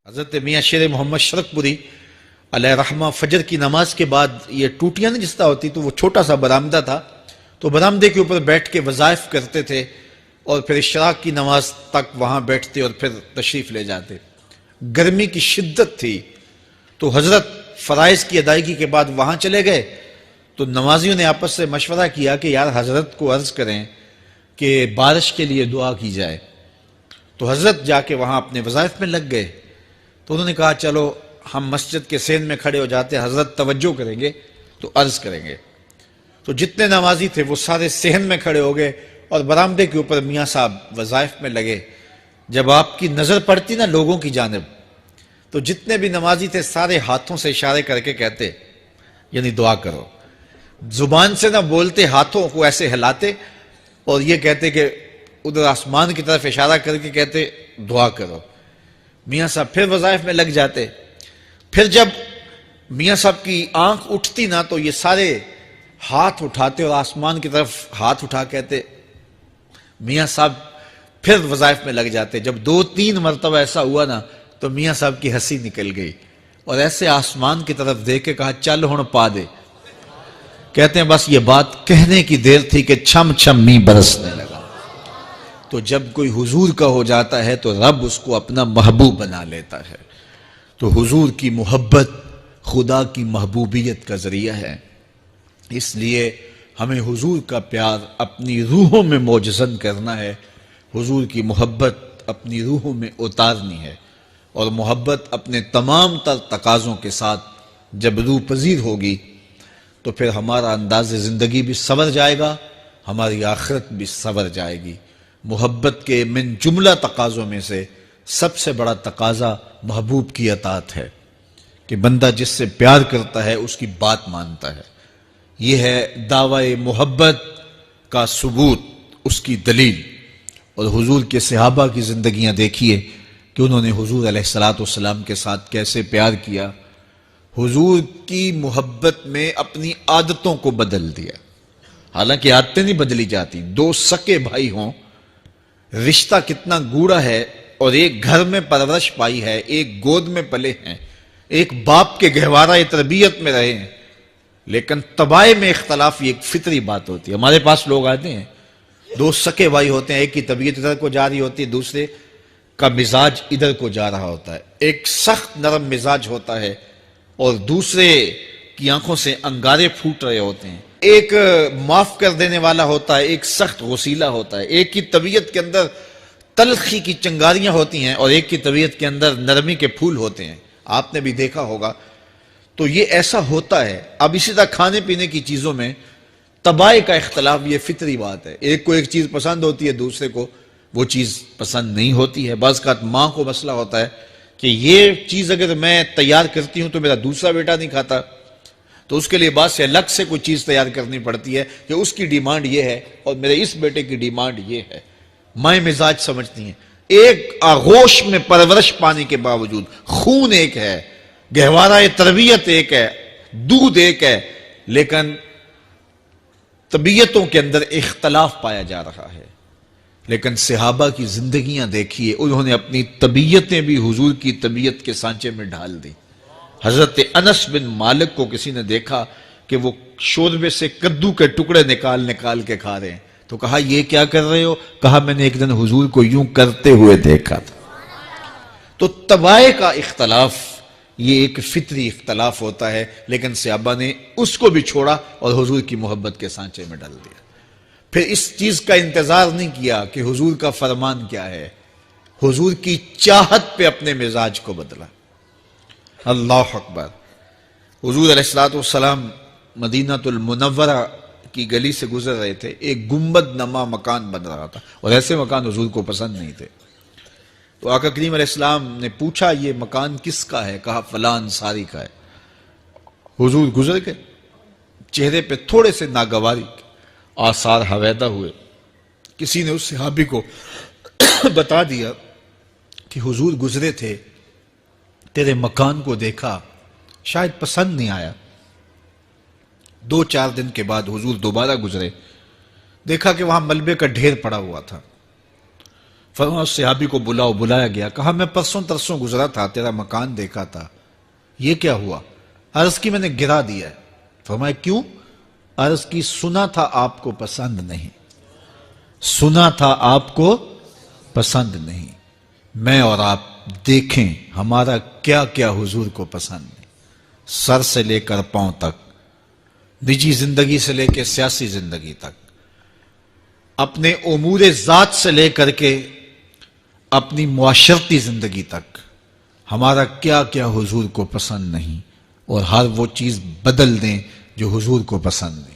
حضرت میاں شیر محمد شرک پوری علیہ رحمہ فجر کی نماز کے بعد یہ ٹوٹیاں نہیں جس طرح ہوتی تو وہ چھوٹا سا برآمدہ تھا تو برآمدے کے اوپر بیٹھ کے وظائف کرتے تھے اور پھر اشراق کی نماز تک وہاں بیٹھتے اور پھر تشریف لے جاتے. گرمی کی شدت تھی تو حضرت فرائض کی ادائیگی کے بعد وہاں چلے گئے تو نمازیوں نے آپس سے مشورہ کیا کہ یار حضرت کو عرض کریں کہ بارش کے لیے دعا کی جائے. تو حضرت جا کے وہاں اپنے وظائف میں لگ گئے تو انہوں نے کہا چلو ہم مسجد کے سین میں کھڑے ہو جاتے, حضرت توجہ کریں گے تو عرض کریں گے. تو جتنے نمازی تھے وہ سارے صحن میں کھڑے ہو گئے اور برآمدے کے اوپر میاں صاحب وظائف میں لگے. جب آپ کی نظر پڑتی نا لوگوں کی جانب تو جتنے بھی نمازی تھے سارے ہاتھوں سے اشارے کر کے کہتے یعنی دعا کرو, زبان سے نہ بولتے, ہاتھوں کو ایسے ہلاتے اور یہ کہتے کہ ادھر آسمان کی طرف اشارہ کر کے کہتے دعا کرو. میاں صاحب پھر وظائف میں لگ جاتے. پھر جب میاں صاحب کی آنکھ اٹھتی نا تو یہ سارے ہاتھ اٹھاتے اور آسمان کی طرف ہاتھ اٹھا کہتے. میاں صاحب پھر وظائف میں لگ جاتے. جب 2-3 مرتبہ ایسا ہوا نا تو میاں صاحب کی ہنسی نکل گئی اور ایسے آسمان کی طرف دیکھ کے کہا چل ہن پا دے. کہتے ہیں بس یہ بات کہنے کی دیر تھی کہ چھم چھم می برسنے لگا. تو جب کوئی حضور کا ہو جاتا ہے تو رب اس کو اپنا محبوب بنا لیتا ہے. تو حضور کی محبت خدا کی محبوبیت کا ذریعہ ہے. اس لیے ہمیں حضور کا پیار اپنی روحوں میں موجزن کرنا ہے, حضور کی محبت اپنی روحوں میں اتارنی ہے, اور محبت اپنے تمام تر تقاضوں کے ساتھ جب روح پذیر ہوگی تو پھر ہمارا انداز زندگی بھی سنور جائے گا, ہماری آخرت بھی سنور جائے گی. محبت کے من جملہ تقاضوں میں سے سب سے بڑا تقاضا محبوب کی اطاعت ہے کہ بندہ جس سے پیار کرتا ہے اس کی بات مانتا ہے. یہ ہے دعوی محبت کا ثبوت, اس کی دلیل. اور حضور کے صحابہ کی زندگیاں دیکھیے کہ انہوں نے حضور علیہ السلام کے ساتھ کیسے پیار کیا. حضور کی محبت میں اپنی عادتوں کو بدل دیا. حالانکہ عادتیں نہیں بدلی جاتی. 2 سکے بھائی ہوں, رشتہ کتنا گوڑا ہے, اور ایک گھر میں پرورش پائی ہے, ایک گود میں پلے ہیں, ایک باپ کے گہوارہ تربیت میں رہے ہیں, لیکن طبائع میں اختلاف یہ ایک فطری بات ہوتی ہے. ہمارے پاس لوگ آتے ہیں 2 سکے بھائی ہوتے ہیں, ایک کی طبیعت ادھر کو جا رہی ہوتی ہے, دوسرے کا مزاج ادھر کو جا رہا ہوتا ہے. ایک سخت نرم مزاج ہوتا ہے اور دوسرے کی آنکھوں سے انگارے پھوٹ رہے ہوتے ہیں. ایک معاف کر دینے والا ہوتا ہے, ایک سخت غصیلا ہوتا ہے. ایک کی طبیعت کے اندر تلخی کی چنگاریاں ہوتی ہیں اور ایک کی طبیعت کے اندر نرمی کے پھول ہوتے ہیں. آپ نے بھی دیکھا ہوگا. تو یہ ایسا ہوتا ہے. اب اسی طرح کھانے پینے کی چیزوں میں طبائع کا اختلاف یہ فطری بات ہے. ایک کو ایک چیز پسند ہوتی ہے, دوسرے کو وہ چیز پسند نہیں ہوتی ہے. بعض اوقات ماں کو مسئلہ ہوتا ہے کہ یہ چیز اگر میں تیار کرتی ہوں تو میرا دوسرا بیٹا نہیں کھاتا, تو اس کے لیے بعد سے الگ سے کوئی چیز تیار کرنی پڑتی ہے کہ اس کی ڈیمانڈ یہ ہے اور میرے اس بیٹے کی ڈیمانڈ یہ ہے. مائیں مزاج سمجھتی ہیں. ایک آغوش میں پرورش پانے کے باوجود خون ایک ہے, گہوارہ تربیت ایک ہے, دودھ ایک ہے, لیکن طبیعتوں کے اندر اختلاف پایا جا رہا ہے. لیکن صحابہ کی زندگیاں دیکھیے, انہوں نے اپنی طبیعتیں بھی حضور کی طبیعت کے سانچے میں ڈھال دی. حضرت انس بن مالک کو کسی نے دیکھا کہ وہ شوربے سے کدو کے ٹکڑے نکال کے کھا رہے ہیں, تو کہا یہ کیا کر رہے ہو؟ کہا میں نے ایک دن حضور کو یوں کرتے ہوئے دیکھا تھا. تو طبائع کا اختلاف یہ ایک فطری اختلاف ہوتا ہے, لیکن صحابہ نے اس کو بھی چھوڑا اور حضور کی محبت کے سانچے میں ڈال دیا. پھر اس چیز کا انتظار نہیں کیا کہ حضور کا فرمان کیا ہے, حضور کی چاہت پہ اپنے مزاج کو بدلا. اللہ اکبر. حضور علیہ السلام مدینہ المنورہ کی گلی سے گزر رہے تھے, ایک گنبد نما مکان بن رہا تھا, اور ایسے مکان حضور کو پسند نہیں تھے. تو آقا کریم علیہ السلام نے پوچھا یہ مکان کس کا ہے؟ کہا فلاں انصاری کا ہے. حضور گزر گئے, چہرے پہ تھوڑے سے ناگواری آثار حویدہ ہوئے. کسی نے اس صحابی کو بتا دیا کہ حضور گزرے تھے, تیرے مکان کو دیکھا, شاید پسند نہیں آیا. 2-4 دن کے بعد حضور دوبارہ گزرے, دیکھا کہ وہاں ملبے کا ڈھیر پڑا ہوا تھا. فرمایا اس صحابی کو بلاؤ، بلایا گیا، کہا میں پرسوں ترسوں گزرا تھا، تیرا مکان دیکھا تھا، یہ کیا ہوا؟ عرض کی میں نے گرا دیا ہے۔ فرمایا کیوں؟ عرض کی سنا تھا آپ کو پسند نہیں، سنا تھا آپ کو پسند نہیں۔ میں اور آپ دیکھیں ہمارا کیا کیا حضور کو پسند نہیں، سر سے لے کر پاؤں تک، نجی زندگی سے لے کے سیاسی زندگی تک، اپنے امور ذات سے لے کر کے اپنی معاشرتی زندگی تک، ہمارا کیا کیا حضور کو پسند نہیں، اور ہر وہ چیز بدل دیں جو حضور کو پسند نہیں۔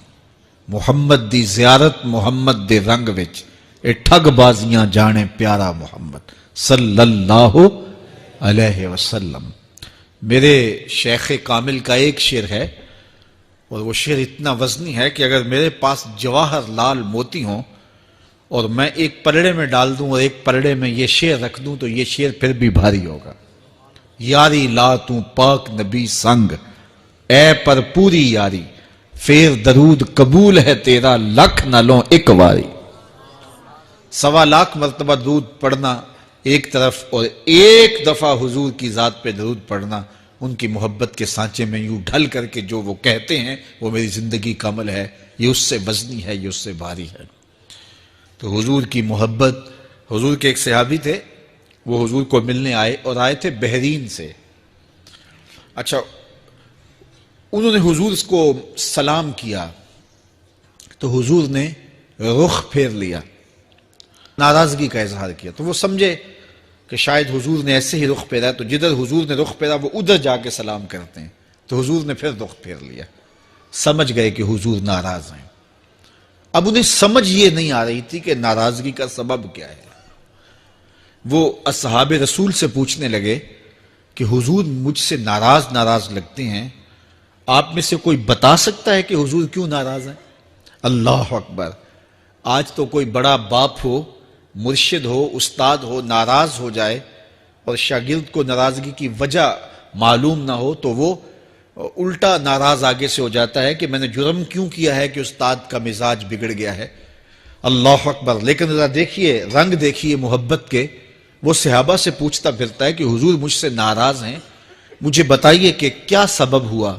محمد دی زیارت محمد دے رنگ وچ، اے ٹھگ بازیاں جانے پیارا محمد صلی اللہ علیہ وسلم۔ میرے شیخ کامل کا ایک شعر ہے، اور وہ شعر اتنا وزنی ہے کہ اگر میرے پاس جواہر لال موتی ہوں اور میں ایک پلڑے میں ڈال دوں اور ایک پلڑے میں یہ شعر رکھ دوں تو یہ شعر پھر بھی بھاری ہوگا۔ یاری لا تو پاک نبی سنگ، اے پر پوری یاری، پھر درود قبول ہے تیرا لکھ نہ لوں ایک واری۔ 1.25 لاکھ مرتبہ درود پڑھنا ایک طرف، اور ایک دفعہ حضور کی ذات پہ درود پڑھنا، ان کی محبت کے سانچے میں یوں ڈھل کر کے جو وہ کہتے ہیں وہ میری زندگی کا عمل ہے، یہ اس سے وزنی ہے، یہ اس سے بھاری ہے۔ تو حضور کی محبت، حضور کے ایک صحابی تھے، وہ حضور کو ملنے آئے، اور آئے تھے بحرین سے۔ اچھا، انہوں نے حضور کو سلام کیا تو حضور نے رخ پھیر لیا، ناراضگی کا اظہار کیا، تو وہ سمجھے کہ شاید حضور نے ایسے ہی رخ پھیرا، تو جدھر حضور نے رخ پھیرا وہ ادھر جا کے سلام کرتے ہیں، تو حضور نے پھر رخ پھیر لیا، سمجھ گئے کہ حضور ناراض ہیں۔ اب انہیں سمجھ یہ نہیں آ رہی تھی کہ ناراضگی کا سبب کیا ہے۔ وہ اصحاب رسول سے پوچھنے لگے کہ حضور مجھ سے ناراض لگتے ہیں، آپ میں سے کوئی بتا سکتا ہے کہ حضور کیوں ناراض ہیں؟ اللہ اکبر! آج تو کوئی بڑا باپ ہو، مرشد ہو، استاد ہو، ناراض ہو جائے اور شاگرد کو ناراضگی کی وجہ معلوم نہ ہو تو وہ الٹا ناراض آگے سے ہو جاتا ہے کہ میں نے جرم کیوں کیا ہے کہ استاد کا مزاج بگڑ گیا ہے۔ اللہ اکبر! لیکن ذرا دیکھیے، رنگ دیکھیے محبت کے، وہ صحابہ سے پوچھتا پھرتا ہے کہ حضور مجھ سے ناراض ہیں، مجھے بتائیے کہ کیا سبب ہوا؟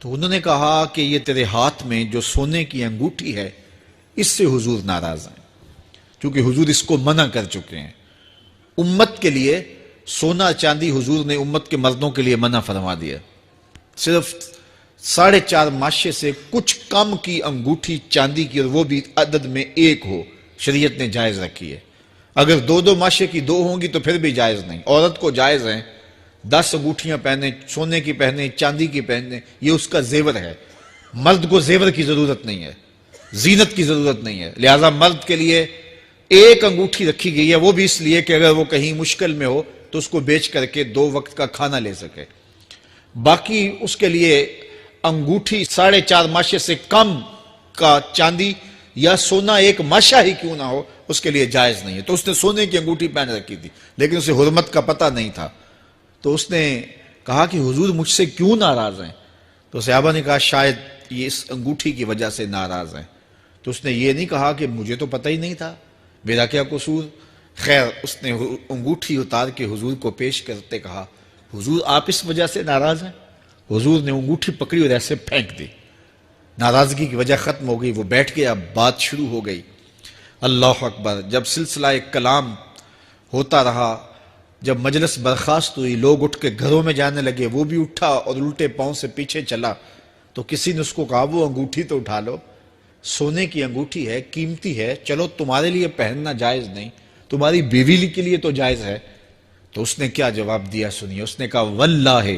تو انہوں نے کہا کہ یہ تیرے ہاتھ میں جو سونے کی انگوٹھی ہے، اس سے حضور ناراض ہیں، کیونکہ حضور اس کو منع کر چکے ہیں۔ امت کے لیے سونا چاندی حضور نے امت کے مردوں کے لیے منع فرما دیا، صرف 4.5 ماشے سے کچھ کم کی انگوٹھی چاندی کی، اور وہ بھی عدد میں 1 ہو، شریعت نے جائز رکھی ہے۔ اگر 2 ماشے کی 2 ہوں گی تو پھر بھی جائز نہیں۔ عورت کو جائز ہیں 10 انگوٹھیاں پہنے، سونے کی پہنے، چاندی کی پہنے، یہ اس کا زیور ہے۔ مرد کو زیور کی ضرورت نہیں ہے، زینت کی ضرورت نہیں ہے، لہذا مرد کے لیے 1 انگوٹھی رکھی گئی ہے، وہ بھی اس لیے کہ اگر وہ کہیں مشکل میں ہو تو اس کو بیچ کر کے 2 وقت کا کھانا لے سکے۔ باقی اس کے لیے انگوٹھی 4.5 ماشے سے کم کا چاندی یا سونا 1 ماشا ہی کیوں نہ ہو، اس کے لیے جائز نہیں ہے۔ تو اس نے سونے کی انگوٹھی پہن رکھی تھی، لیکن اسے حرمت کا پتہ نہیں تھا، تو اس نے کہا کہ حضور مجھ سے کیوں ناراض ہیں؟ تو صحابہ نے کہا شاید یہ اس انگوٹھی کی وجہ سے ناراض ہیں۔ تو اس نے یہ نہیں کہا کہ مجھے تو پتہ ہی نہیں تھا، میرا کیا قصور؟ خیر، اس نے انگوٹھی اتار کے حضور کو پیش کرتے کہا حضور آپ اس وجہ سے ناراض ہیں؟ حضور نے انگوٹھی پکڑی اور ایسے پھینک دی، ناراضگی کی وجہ ختم ہو گئی، وہ بیٹھ گیا، بات شروع ہو گئی۔ اللہ اکبر! جب سلسلہ کلام ہوتا رہا، جب مجلس برخاست ہوئی، لوگ اٹھ کے گھروں میں جانے لگے، وہ بھی اٹھا اور الٹے پاؤں سے پیچھے چلا، تو کسی نے اس کو کہا وہ انگوٹھی تو اٹھا لو، سونے کی انگوٹھی ہے، قیمتی ہے، چلو تمہارے لیے پہننا جائز نہیں، تمہاری بیوی کے لیے تو جائز ہے۔ تو اس نے کیا جواب دیا سنیے، اس نے کہا واللہ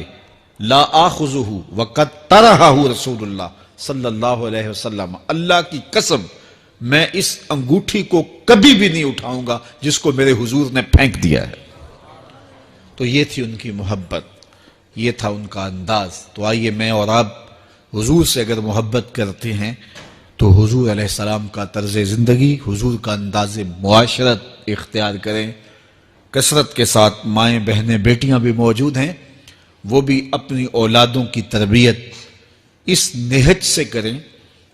لا آخذہ وقد طرحہ رسول اللہ صلی اللہ علیہ وسلم، اللہ کی قسم میں اس انگوٹھی کو کبھی بھی نہیں اٹھاؤں گا جس کو میرے حضور نے پھینک دیا ہے۔ تو یہ تھی ان کی محبت، یہ تھا ان کا انداز۔ تو آئیے میں اور آپ حضور سے اگر محبت کرتے ہیں تو حضور علیہ السلام کا طرز زندگی، حضور کا انداز معاشرت اختیار کریں۔ کثرت کے ساتھ مائیں بہنیں بیٹیاں بھی موجود ہیں، وہ بھی اپنی اولادوں کی تربیت اس نہج سے کریں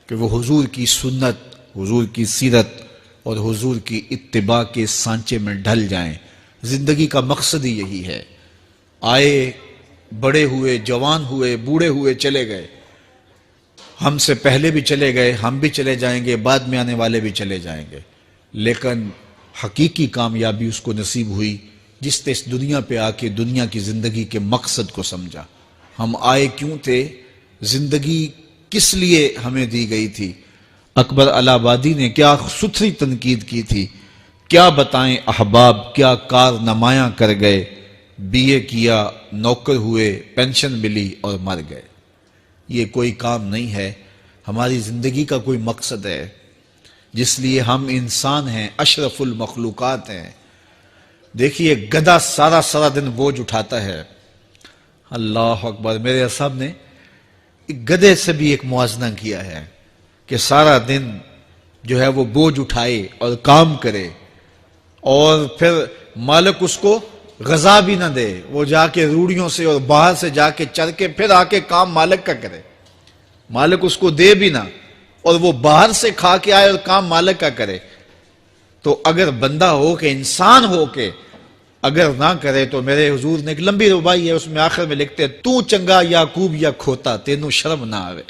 کہ وہ حضور کی سنت، حضور کی سیرت، اور حضور کی اتباع کے سانچے میں ڈھل جائیں۔ زندگی کا مقصد ہی یہی ہے۔ آئے، بڑے ہوئے، جوان ہوئے، بوڑھے ہوئے، چلے گئے، ہم سے پہلے بھی چلے گئے، ہم بھی چلے جائیں گے، بعد میں آنے والے بھی چلے جائیں گے، لیکن حقیقی کامیابی اس کو نصیب ہوئی جس نے اس دنیا پہ آ کے دنیا کی زندگی کے مقصد کو سمجھا۔ ہم آئے کیوں تھے، زندگی کس لیے ہمیں دی گئی تھی۔ اکبر الہ آبادی نے کیا ستھری تنقید کی تھی، کیا بتائیں احباب، کیا کارنمایاں کر گئے، بی اے کیا، نوکر ہوئے، پینشن ملی اور مر گئے۔ یہ کوئی کام نہیں ہے، ہماری زندگی کا کوئی مقصد ہے جس لیے ہم انسان ہیں، اشرف المخلوقات ہیں۔ دیکھیے گدھا سارا دن بوجھ اٹھاتا ہے، اللہ اکبر۔ میرے صاحب نے ایک گدھے سے بھی ایک موازنہ کیا ہے کہ سارا دن جو ہے وہ بوجھ اٹھائے اور کام کرے، اور پھر مالک اس کو غذا بھی نہ دے، وہ جا کے روڑیوں سے اور باہر سے جا کے چر کے پھر آ کے کام مالک کا کرے، مالک اس کو دے بھی نہ، اور وہ باہر سے کھا کے آئے اور کام مالک کا کرے۔ تو اگر بندہ ہو کے، انسان ہو کے اگر نہ کرے تو میرے حضور نے ایک لمبی ربائی ہے، اس میں آخر میں لکھتے ہیں تو چنگا یعقوب یا کھوتا تینوں شرم نہ آوے،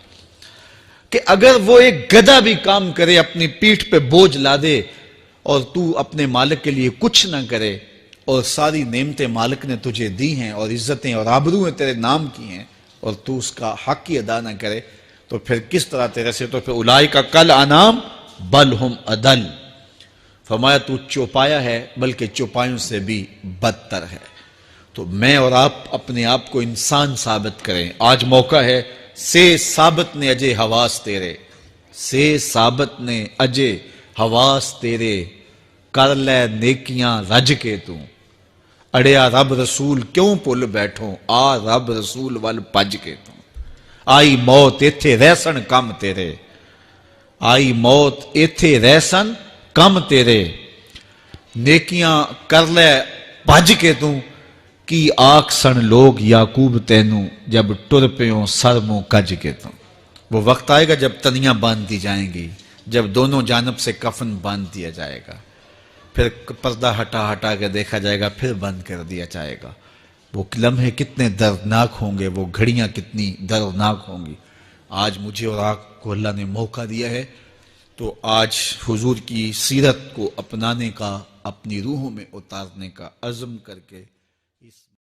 کہ اگر وہ ایک گدھا بھی کام کرے، اپنی پیٹھ پہ بوجھ لا دے، اور تو اپنے مالک کے لیے کچھ نہ کرے، اور ساری نعمتیں مالک نے تجھے دی ہیں اور عزتیں اور آبرویں تیرے نام کی ہیں، اور تو اس کا حق ہی ادا نہ کرے، تو پھر کس طرح تیرے سے، تو پھر اولئک کل انعام بل ہم اضل، فرمایا تو چوپایا ہے بلکہ چوپایوں سے بھی بدتر ہے۔ تو میں اور آپ اپنے آپ کو انسان ثابت کریں، آج موقع ہے۔ سے ثابت نے اجے حواس تیرے، سے ثابت نے اجے حواس تیرے، کر لے نیکیاں رج کے تو، اڑیا رب رسول کیوں پل بیٹھو، آ رب رسول ول پج کے تو، آئی موت ایتھے رہسن کم تیرے، آئی موت ایتھے رہسن کم تیرے، نیکیاں کر لے بھج کے تو، کی آکھ سن لوگ یعقوب تینوں، جب ٹر پیوں سر منہ کج کے تو۔ وہ وقت آئے گا جب تنیاں باندھ دی جائیں گی، جب دونوں جانب سے کفن باندھ دیا جائے گا، پھر پردہ ہٹا کے دیکھا جائے گا، پھر بند کر دیا جائے گا۔ وہ لمحے کتنے دردناک ہوں گے، وہ گھڑیاں کتنی دردناک ہوں گی۔ آج مجھے اور آپ کو اللہ نے موقع دیا ہے، تو آج حضور کی سیرت کو اپنانے کا، اپنی روحوں میں اتارنے کا عزم کر کے اس